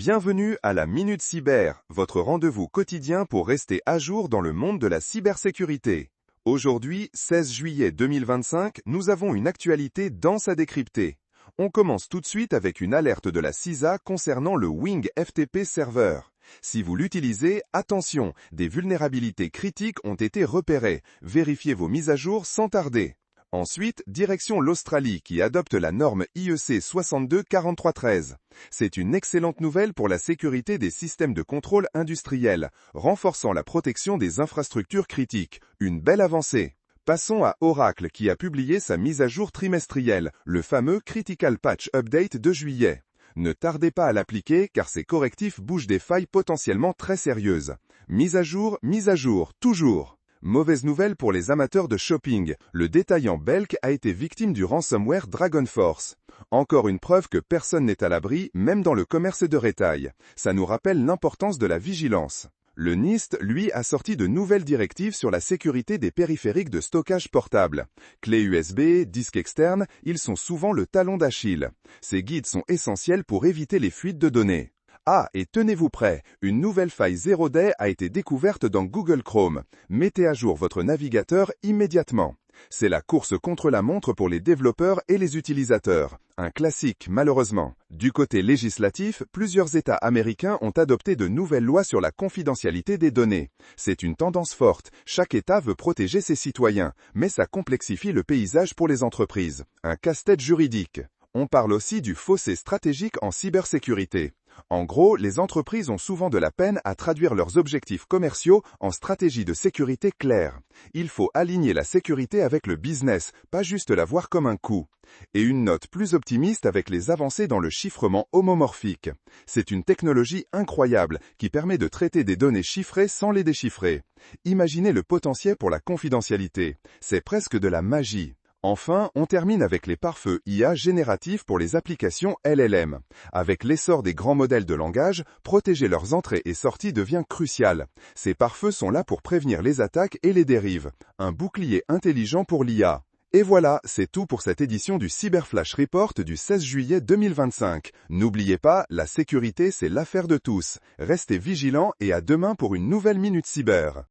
Bienvenue à la Minute Cyber, votre rendez-vous quotidien pour rester à jour dans le monde de la cybersécurité. Aujourd'hui, 16 juillet 2025, nous avons une actualité dense à décrypter. On commence tout de suite avec une alerte de la CISA concernant le Wing FTP Server. Si vous l'utilisez, attention, des vulnérabilités critiques ont été repérées. Vérifiez vos mises à jour sans tarder. Ensuite, direction l'Australie qui adopte la norme IEC 624313. C'est une excellente nouvelle pour la sécurité des systèmes de contrôle industriels, renforçant la protection des infrastructures critiques. Une belle avancée. Passons à Oracle qui a publié sa mise à jour trimestrielle, le fameux Critical Patch Update de juillet. Ne tardez pas à l'appliquer car ces correctifs bougent des failles potentiellement très sérieuses. Mise à jour, toujours. Mauvaise nouvelle pour les amateurs de shopping, le détaillant Belk a été victime du ransomware Dragon Force. Encore une preuve que personne n'est à l'abri, même dans le commerce de retail. Ça nous rappelle l'importance de la vigilance. Le NIST, lui, a sorti de nouvelles directives sur la sécurité des périphériques de stockage portable. Clés USB, disques externes, ils sont souvent le talon d'Achille. Ces guides sont essentiels pour éviter les fuites de données. Ah, et tenez-vous prêts, une nouvelle faille Zero Day a été découverte dans Google Chrome. Mettez à jour votre navigateur immédiatement. C'est la course contre la montre pour les développeurs et les utilisateurs. Un classique, malheureusement. Du côté législatif, plusieurs États américains ont adopté de nouvelles lois sur la confidentialité des données. C'est une tendance forte. Chaque État veut protéger ses citoyens, mais ça complexifie le paysage pour les entreprises. Un casse-tête juridique. On parle aussi du fossé stratégique en cybersécurité. En gros, les entreprises ont souvent de la peine à traduire leurs objectifs commerciaux en stratégie de sécurité claire. Il faut aligner la sécurité avec le business, pas juste la voir comme un coût. Et une note plus optimiste avec les avancées dans le chiffrement homomorphique. C'est une technologie incroyable qui permet de traiter des données chiffrées sans les déchiffrer. Imaginez le potentiel pour la confidentialité. C'est presque de la magie. Enfin, on termine avec les pare-feux IA génératifs pour les applications LLM. Avec l'essor des grands modèles de langage, protéger leurs entrées et sorties devient crucial. Ces pare-feux sont là pour prévenir les attaques et les dérives. Un bouclier intelligent pour l'IA. Et voilà, c'est tout pour cette édition du Cyberflash Report du 16 juillet 2025. N'oubliez pas, la sécurité c'est l'affaire de tous. Restez vigilants et à demain pour une nouvelle Minute Cyber.